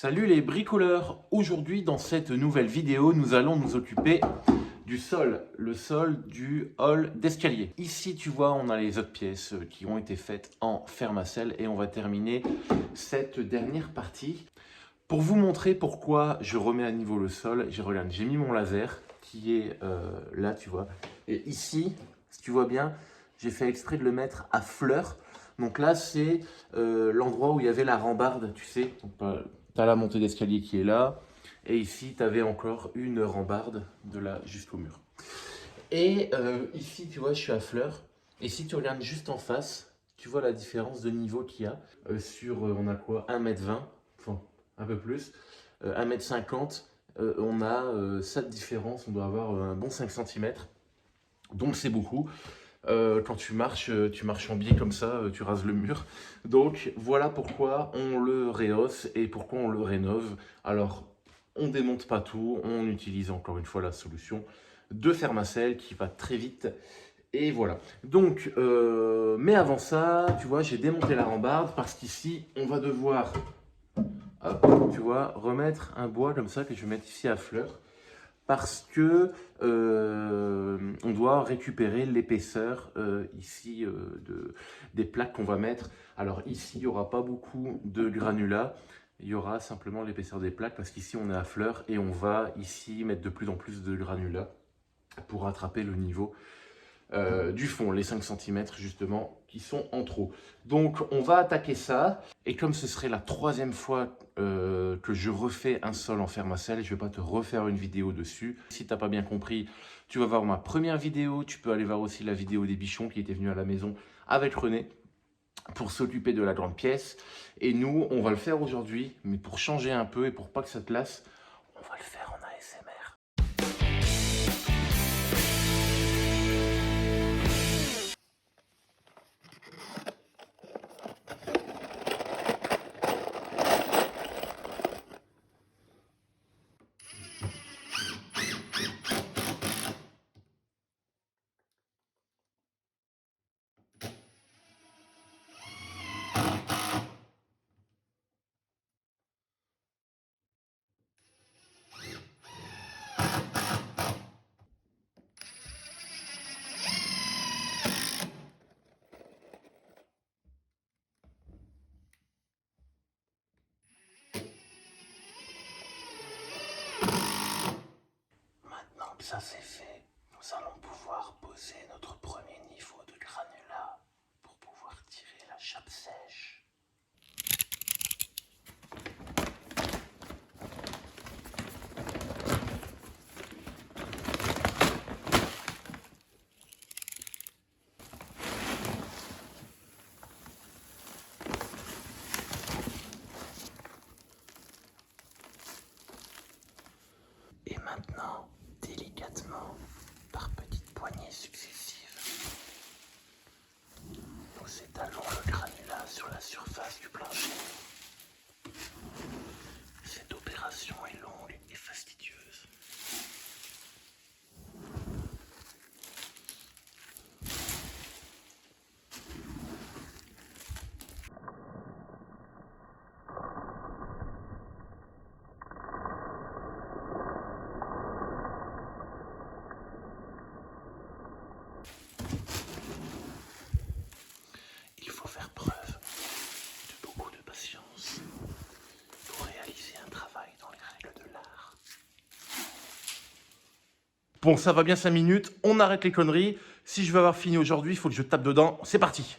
Salut les bricoleurs! Aujourd'hui dans cette nouvelle vidéo, nous allons nous occuper du sol, le sol du hall d'escalier. Ici tu vois on a les autres pièces qui ont été faites en Fermacell et on va terminer cette dernière partie. Pour vous montrer pourquoi je remets à niveau le sol, j'ai mis mon laser qui est là tu vois. Et ici, si tu vois bien, j'ai fait exprès de le mettre à fleur. Donc là c'est l'endroit où il y avait la rambarde, tu sais. Tu as la montée d'escalier qui est là. Et ici, tu avais encore une rambarde de là jusqu'au mur. Et ici, tu vois, je suis à fleur. Et si tu regardes juste en face, tu vois la différence de niveau qu'il y a. On a quoi? 1,20 m, enfin un peu plus. 1,50 m, on a cette différence. On doit avoir un bon 5 cm. Donc c'est beaucoup. Quand tu marches en biais comme ça, tu rases le mur. Donc voilà pourquoi on le rehausse et pourquoi on le rénove. Alors on démonte pas tout, on utilise encore une fois la solution de Fermacell qui va très vite. Et voilà. Donc, mais avant ça, tu vois, j'ai démonté la rambarde parce qu'ici, on va devoir, hop, tu vois, remettre un bois comme ça que je vais mettre ici à fleur. Parce que on doit récupérer l'épaisseur ici des plaques qu'on va mettre. Alors ici, il n'y aura pas beaucoup de granulats, il y aura simplement l'épaisseur des plaques parce qu'ici on est à fleur et on va ici mettre de plus en plus de granulats pour rattraper le niveau du fond, les 5 cm justement qui sont en trop. Donc on va attaquer ça et comme ce serait la troisième fois que je refais un sol en Fermacell, je ne vais pas te refaire une vidéo dessus. Si tu n'as pas bien compris, tu vas voir ma première vidéo, tu peux aller voir aussi la vidéo des bichons qui étaient venus à la maison avec René pour s'occuper de la grande pièce. Et nous, on va le faire aujourd'hui, mais pour changer un peu et pour pas que ça te lasse, on va le faire en ASMR. Maintenant que ça c'est fait, nous allons pouvoir poser notre premier niveau de granulat pour pouvoir tirer la chape sèche. Et maintenant, délicatement, par petites poignées successives, nous étalons le granulat sur la surface du plancher. Cette opération est longue et fastidieuse. Il faut faire preuve de beaucoup de patience pour réaliser un travail dans les règles de l'art. Bon, ça va bien 5 minutes, on arrête les conneries. Si je veux avoir fini aujourd'hui, il faut que je tape dedans. C'est parti!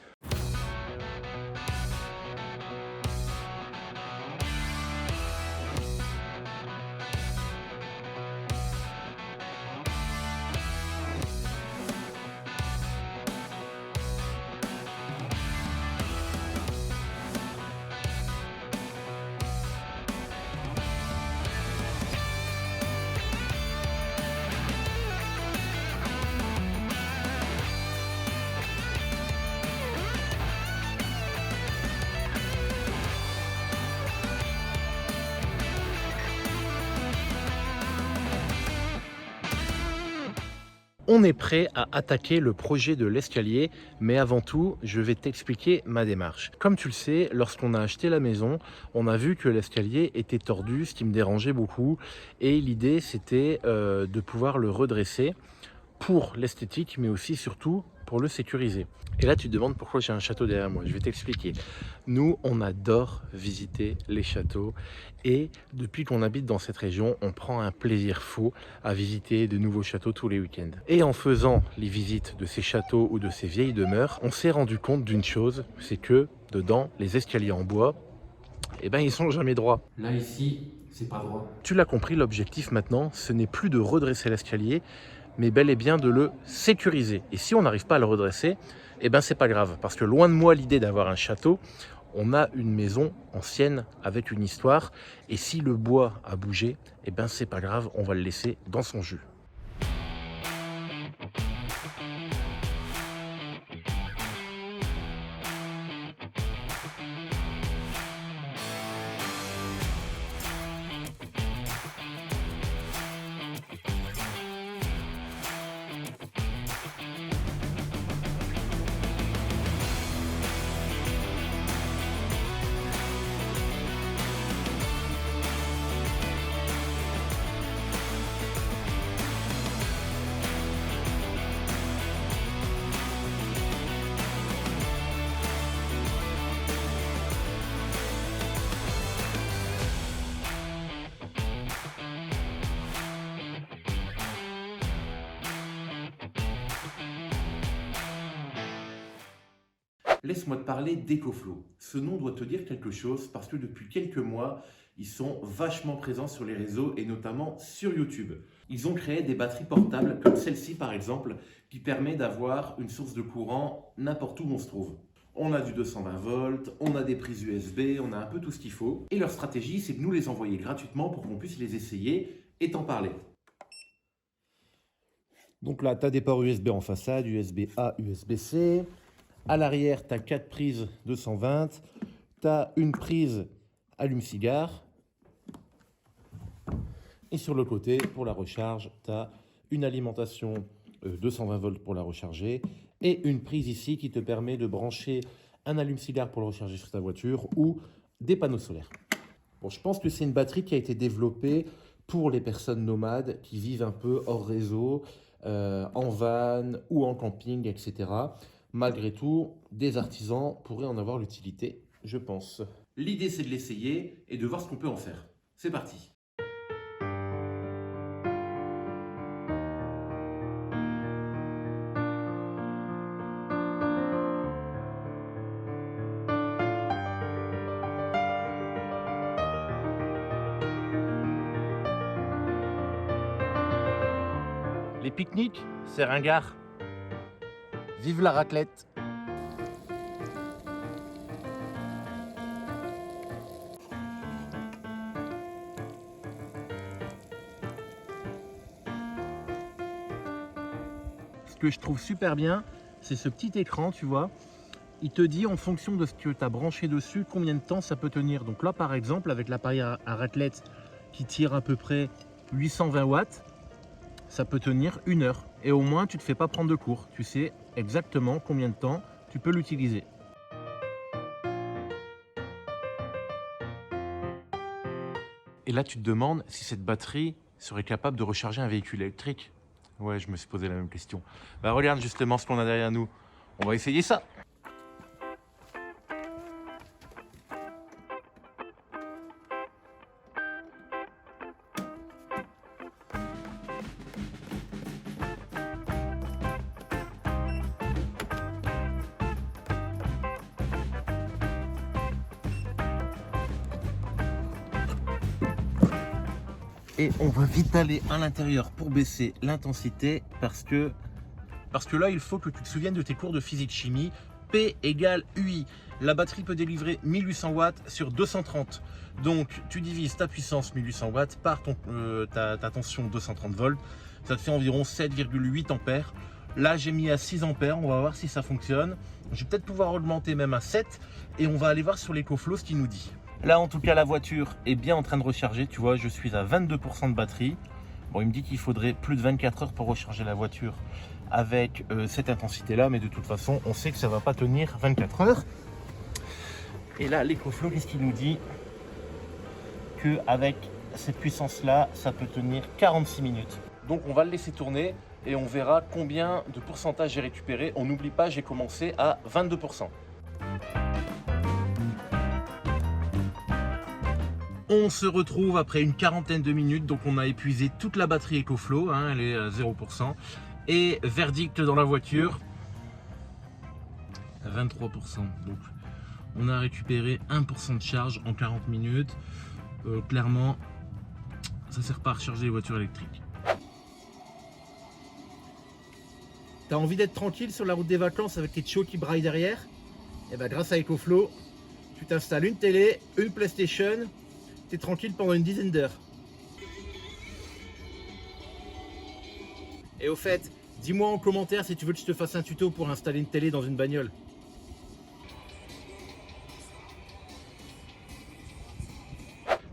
On est prêt à attaquer le projet de l'escalier, mais avant tout, je vais t'expliquer ma démarche. Comme tu le sais, lorsqu'on a acheté la maison, on a vu que l'escalier était tordu, ce qui me dérangeait beaucoup. Et l'idée, c'était de pouvoir le redresser pour l'esthétique, mais aussi surtout pour le sécuriser. Et là, tu te demandes pourquoi j'ai un château derrière moi. Je vais t'expliquer. Nous, on adore visiter les châteaux et depuis qu'on habite dans cette région, on prend un plaisir fou à visiter de nouveaux châteaux tous les week-ends. Et en faisant les visites de ces châteaux ou de ces vieilles demeures, on s'est rendu compte d'une chose, c'est que dedans, les escaliers en bois, eh ben, ils sont jamais droits. Là, ici, c'est pas droit. Tu l'as compris, l'objectif maintenant, ce n'est plus de redresser l'escalier, mais bel et bien de le sécuriser. Et si on n'arrive pas à le redresser, eh ben c'est pas grave, parce que loin de moi l'idée d'avoir un château, on a une maison ancienne avec une histoire, et si le bois a bougé, eh ben c'est pas grave, on va le laisser dans son jus. Laisse-moi te parler d'EcoFlow. Ce nom doit te dire quelque chose parce que depuis quelques mois, ils sont vachement présents sur les réseaux et notamment sur YouTube. Ils ont créé des batteries portables comme celle-ci par exemple qui permet d'avoir une source de courant n'importe où on se trouve. On a du 220 volts, on a des prises USB, on a un peu tout ce qu'il faut. Et leur stratégie, c'est de nous les envoyer gratuitement pour qu'on puisse les essayer et t'en parler. Donc là, tu as des ports USB en façade, USB-A, USB-C. À l'arrière, tu as 4 prises 220. Tu as une prise allume-cigare. Et sur le côté, pour la recharge, tu as une alimentation 220 volts pour la recharger. Et une prise ici qui te permet de brancher un allume-cigare pour le recharger sur ta voiture ou des panneaux solaires. Bon, je pense que c'est une batterie qui a été développée pour les personnes nomades qui vivent un peu hors réseau, en van ou en camping, etc. Malgré tout, des artisans pourraient en avoir l'utilité, je pense. L'idée, c'est de l'essayer et de voir ce qu'on peut en faire. C'est parti. Les pique-niques, c'est ringard. Vive la raclette! Ce que je trouve super bien, c'est ce petit écran, tu vois. Il te dit en fonction de ce que tu as branché dessus, combien de temps ça peut tenir. Donc là, par exemple, avec l'appareil à raclette qui tire à peu près 820 watts, ça peut tenir 1 heure. Et au moins, tu ne te fais pas prendre de cours. Tu sais exactement combien de temps tu peux l'utiliser. Et là, tu te demandes si cette batterie serait capable de recharger un véhicule électrique. Ouais, je me suis posé la même question. Bah regarde justement ce qu'on a derrière nous. On va essayer ça. Et on va vite aller à l'intérieur pour baisser l'intensité parce que là, il faut que tu te souviennes de tes cours de physique-chimie. P égale UI. La batterie peut délivrer 1800 watts sur 230. Donc, tu divises ta puissance 1800 watts par ta tension 230 volts. Ça te fait environ 7,8 ampères. Là, j'ai mis à 6 ampères. On va voir si ça fonctionne. Je vais peut-être pouvoir augmenter même à 7. Et on va aller voir sur l'EcoFlow ce qu'il nous dit. Là, en tout cas, la voiture est bien en train de recharger. Tu vois, je suis à 22% de batterie. Bon, il me dit qu'il faudrait plus de 24 heures pour recharger la voiture avec cette intensité-là, mais de toute façon, on sait que ça ne va pas tenir 24 heures. Et là, l'EcoFlow, qu'est-ce qu'il nous dit? Qu'avec cette puissance-là, ça peut tenir 46 minutes. Donc on va le laisser tourner et on verra combien de pourcentage j'ai récupéré. On n'oublie pas, j'ai commencé à 22%. On se retrouve après une quarantaine de minutes, donc on a épuisé toute la batterie EcoFlow, hein, elle est à 0%. Et verdict dans la voiture, 23%. Donc on a récupéré 1% de charge en 40 minutes. Clairement, ça sert pas à recharger les voitures électriques. T'as envie d'être tranquille sur la route des vacances avec tes chiots qui braillent derrière? Et ben grâce à EcoFlow, tu t'installes une télé, une PlayStation, t'es tranquille pendant une dizaine d'heures. Et au fait, dis-moi en commentaire si tu veux que je te fasse un tuto pour installer une télé dans une bagnole.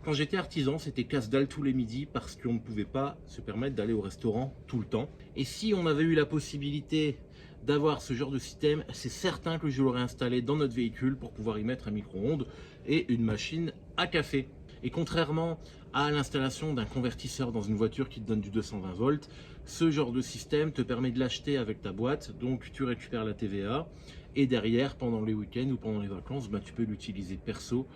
Quand j'étais artisan, c'était casse-dalle tous les midis parce qu'on ne pouvait pas se permettre d'aller au restaurant tout le temps. Et si on avait eu la possibilité d'avoir ce genre de système, c'est certain que je l'aurais installé dans notre véhicule pour pouvoir y mettre un micro-ondes et une machine à café. Et contrairement à l'installation d'un convertisseur dans une voiture qui te donne du 220 volts, ce genre de système te permet de l'acheter avec ta boîte, donc tu récupères la TVA et derrière, pendant les week-ends ou pendant les vacances, tu peux l'utiliser perso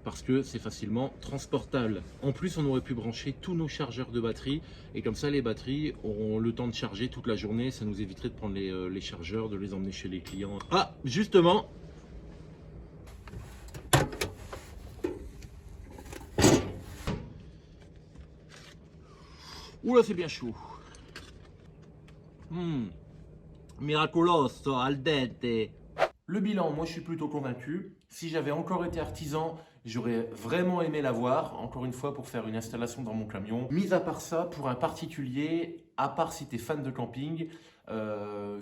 parce que c'est facilement transportable. En plus, on aurait pu brancher tous nos chargeurs de batterie et comme ça, les batteries auront le temps de charger toute la journée. Ça nous éviterait de prendre les chargeurs, de les emmener chez les clients. Ah, justement, oula, c'est bien chaud. Miracoloso, al dente. Le bilan, moi je suis plutôt convaincu. Si j'avais encore été artisan, j'aurais vraiment aimé l'avoir, encore une fois pour faire une installation dans mon camion. Mis à part ça, pour un particulier, à part si tu es fan de camping,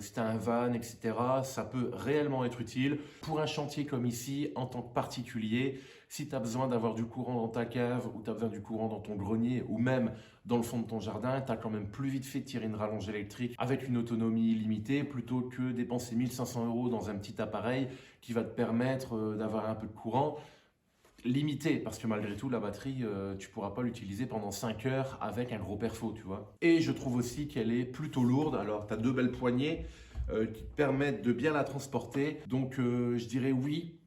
si tu as un van, etc., ça peut réellement être utile. Pour un chantier comme ici, en tant que particulier, si tu as besoin d'avoir du courant dans ta cave ou tu as besoin du courant dans ton grenier ou même dans le fond de ton jardin, tu as quand même plus vite fait de tirer une rallonge électrique avec une autonomie limitée plutôt que dépenser 1 500 € dans un petit appareil qui va te permettre d'avoir un peu de courant limité parce que malgré tout la batterie tu pourras pas l'utiliser pendant 5 heures avec un gros perfo, tu vois. Et je trouve aussi qu'elle est plutôt lourde. Alors tu as 2 belles poignées qui te permettent de bien la transporter, donc je dirais oui,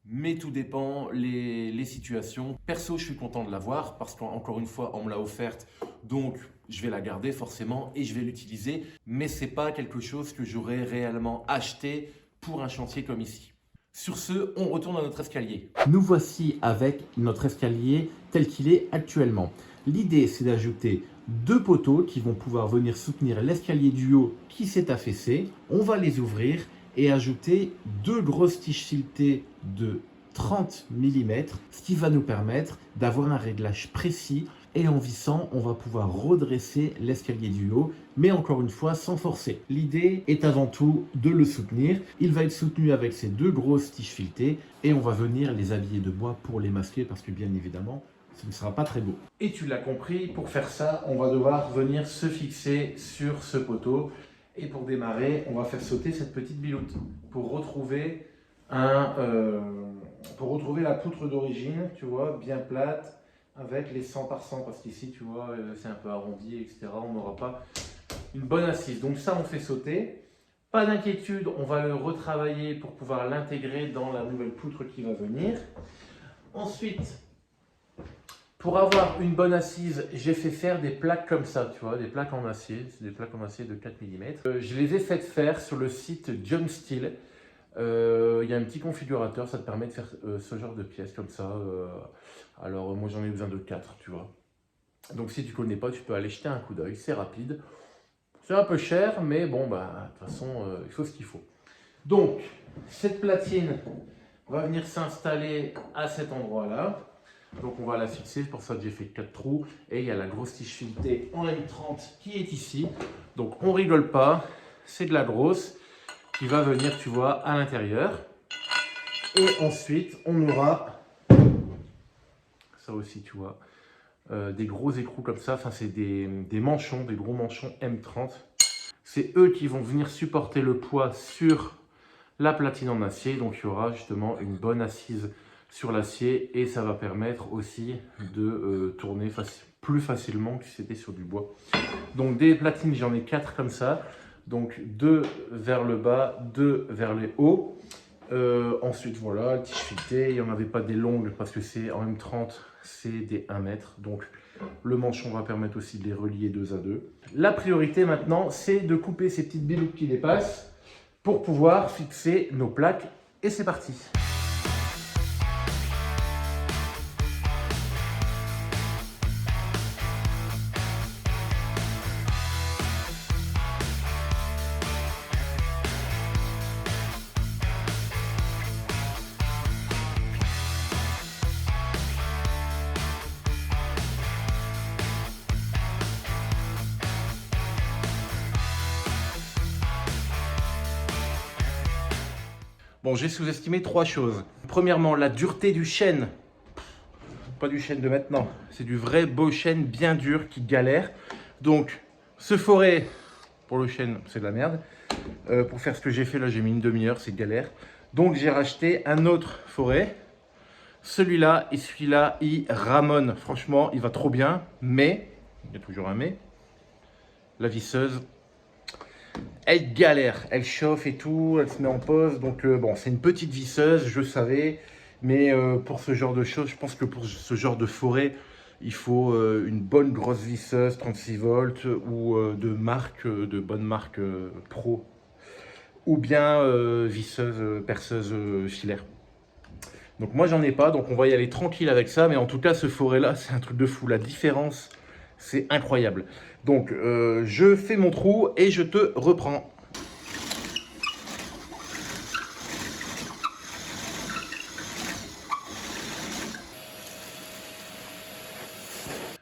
mais tout dépend les situations. Perso, je suis content de l'avoir parce qu'encore une fois on me l'a offerte, donc je vais la garder forcément et je vais l'utiliser, mais c'est pas quelque chose que j'aurais réellement acheté pour un chantier comme ici. Sur ce, on retourne à notre escalier. Nous voici avec notre escalier tel qu'il est actuellement. L'idée, c'est d'ajouter 2 poteaux qui vont pouvoir venir soutenir l'escalier du haut qui s'est affaissé. On va les ouvrir et ajouter 2 grosses tiges filetées de 30 mm, ce qui va nous permettre d'avoir un réglage précis. Et en vissant, on va pouvoir redresser l'escalier du haut, mais encore une fois, sans forcer. L'idée est avant tout de le soutenir. Il va être soutenu avec ces 2 grosses tiges filetées et on va venir les habiller de bois pour les masquer parce que bien évidemment, ce ne sera pas très beau. Et tu l'as compris, pour faire ça, on va devoir venir se fixer sur ce poteau. Et pour démarrer, on va faire sauter cette petite biloute pour retrouver, la poutre d'origine, tu vois, bien plate, avec les 100 par 100, parce qu'ici, tu vois, c'est un peu arrondi, etc. On n'aura pas une bonne assise. Donc ça, on fait sauter. Pas d'inquiétude, on va le retravailler pour pouvoir l'intégrer dans la nouvelle poutre qui va venir. Ensuite, pour avoir une bonne assise, j'ai fait faire des plaques comme ça, tu vois, des plaques en acier. C'est des plaques en acier de 4 mm. Je les ai faites faire sur le site Jump Steel. Il y a un petit configurateur, ça te permet de faire ce genre de pièces comme ça. Alors moi j'en ai besoin de 4, tu vois. Donc si tu ne connais pas, tu peux aller jeter un coup d'œil, c'est rapide. C'est un peu cher, mais bon, de toute façon, il faut ce qu'il faut. Donc, cette platine va venir s'installer à cet endroit-là. Donc on va la fixer, c'est pour ça que j'ai fait 4 trous. Et il y a la grosse tige filetée en M30 qui est ici. Donc on rigole pas, c'est de la grosse qui va venir, tu vois, à l'intérieur. Et ensuite, on aura, ça aussi, tu vois, des gros écrous comme ça. Enfin, c'est des manchons, des gros manchons M30. C'est eux qui vont venir supporter le poids sur la platine en acier. Donc, il y aura justement une bonne assise sur l'acier et ça va permettre aussi de tourner plus facilement que si c'était sur du bois. Donc, des platines, j'en ai 4 comme ça. Donc, 2 vers le bas, 2 vers les hauts. Ensuite, voilà, tige filetée. Il n'y en avait pas des longues parce que c'est en M30, c'est des 1 mètre. Donc, le manchon va permettre aussi de les relier 2 à 2. La priorité maintenant, c'est de couper ces petites biloupes qui dépassent pour pouvoir fixer nos plaques. Et c'est parti! Bon, j'ai sous-estimé 3 choses. Premièrement, la dureté du chêne. Pas du chêne de maintenant, c'est du vrai beau chêne bien dur qui galère. Donc, ce forêt, pour le chêne, c'est de la merde. Pour faire ce que j'ai fait là, j'ai mis une demi-heure, c'est galère. Donc, j'ai racheté un autre forêt. Celui-là et celui-là, il ramone. Franchement, il va trop bien. Mais, il y a toujours un mais, la visseuse, elle galère, elle chauffe et tout, elle se met en pause. Donc bon, c'est une petite visseuse, je savais. Mais pour ce genre de choses, je pense que pour ce genre de forêt, il faut une bonne grosse visseuse 36 volts ou de bonne marque pro. Ou bien visseuse, perceuse filaire. Donc moi, j'en ai pas, donc on va y aller tranquille avec ça. Mais en tout cas, ce forêt-là, c'est un truc de fou. La différence, c'est incroyable. Donc, je fais mon trou et je te reprends.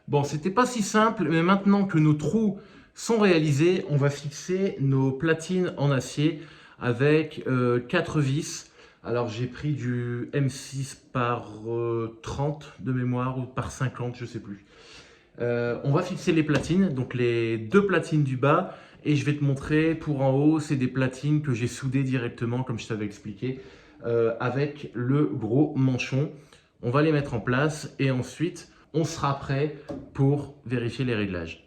Bon, c'était pas si simple, mais maintenant que nos trous sont réalisés, on va fixer nos platines en acier avec 4 vis. Alors, j'ai pris du M6 par 30 de mémoire ou par 50, je sais plus. On va fixer les platines, donc les 2 platines du bas, et je vais te montrer pour en haut, c'est des platines que j'ai soudées directement, comme je t'avais expliqué, avec le gros manchon. On va les mettre en place et ensuite, on sera prêt pour vérifier les réglages.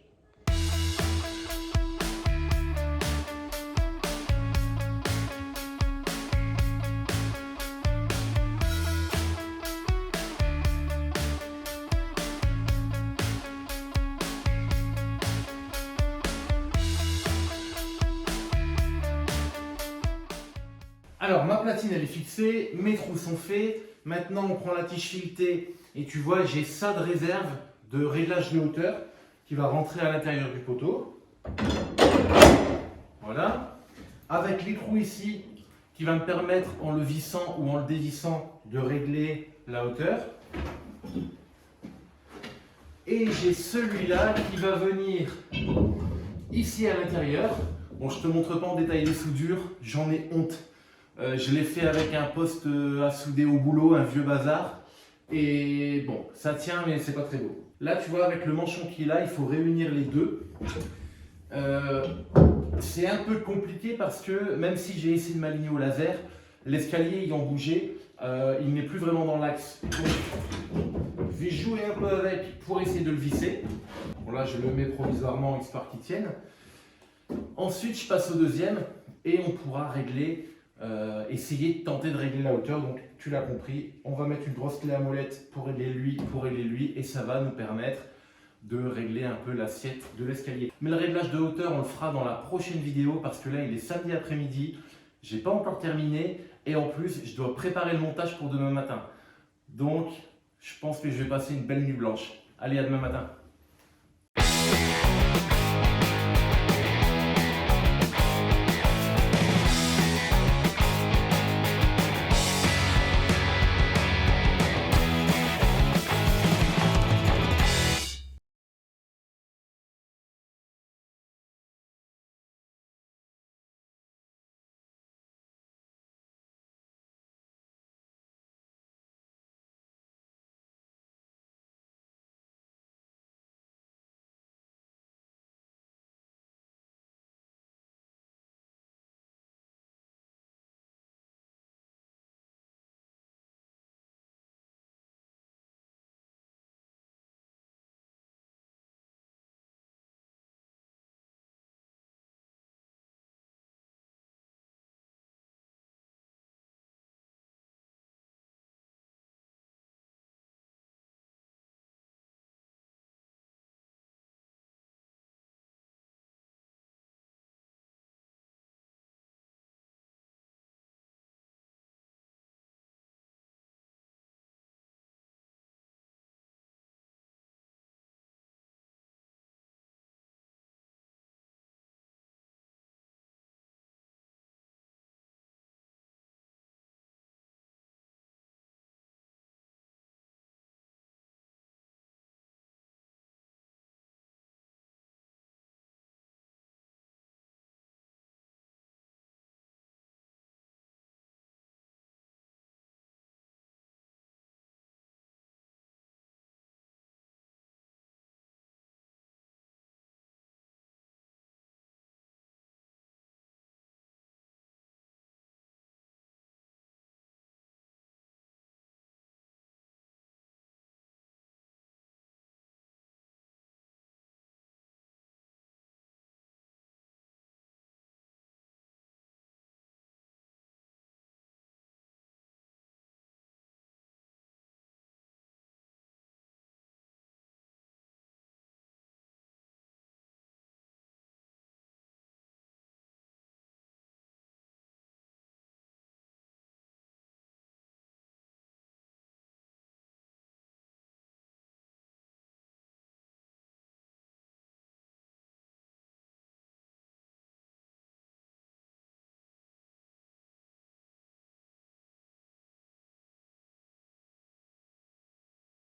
Alors, ma platine, elle est fixée, mes trous sont faits. Maintenant, on prend la tige filetée et tu vois, j'ai ça de réserve de réglage de hauteur qui va rentrer à l'intérieur du poteau. Voilà. Avec l'écrou ici qui va me permettre, en le vissant ou en le dévissant, de régler la hauteur. Et j'ai celui-là qui va venir ici à l'intérieur. Bon, je ne te montre pas en détail les soudures, j'en ai honte. Je l'ai fait avec un poste à souder au boulot, un vieux bazar. Et bon, ça tient, mais c'est pas très beau. Là, tu vois, avec le manchon qui est là, il faut réunir les deux. C'est un peu compliqué parce que même si j'ai essayé de m'aligner au laser, l'escalier ayant bougé, il n'est plus vraiment dans l'axe. Je vais jouer un peu avec pour essayer de le visser. Bon, là, je le mets provisoirement histoire qu'il tienne. Ensuite, je passe au deuxième et on pourra régler. Essayer de tenter de régler la hauteur. Donc tu l'as compris, on va mettre une grosse clé à molette pour régler lui, et ça va nous permettre de régler un peu l'assiette de l'escalier. Mais le réglage de hauteur, on le fera dans la prochaine vidéo parce que là il est samedi après-midi, j'ai pas encore terminé et en plus je dois préparer le montage pour demain matin. Donc je pense que je vais passer une belle nuit blanche. Allez, à demain matin.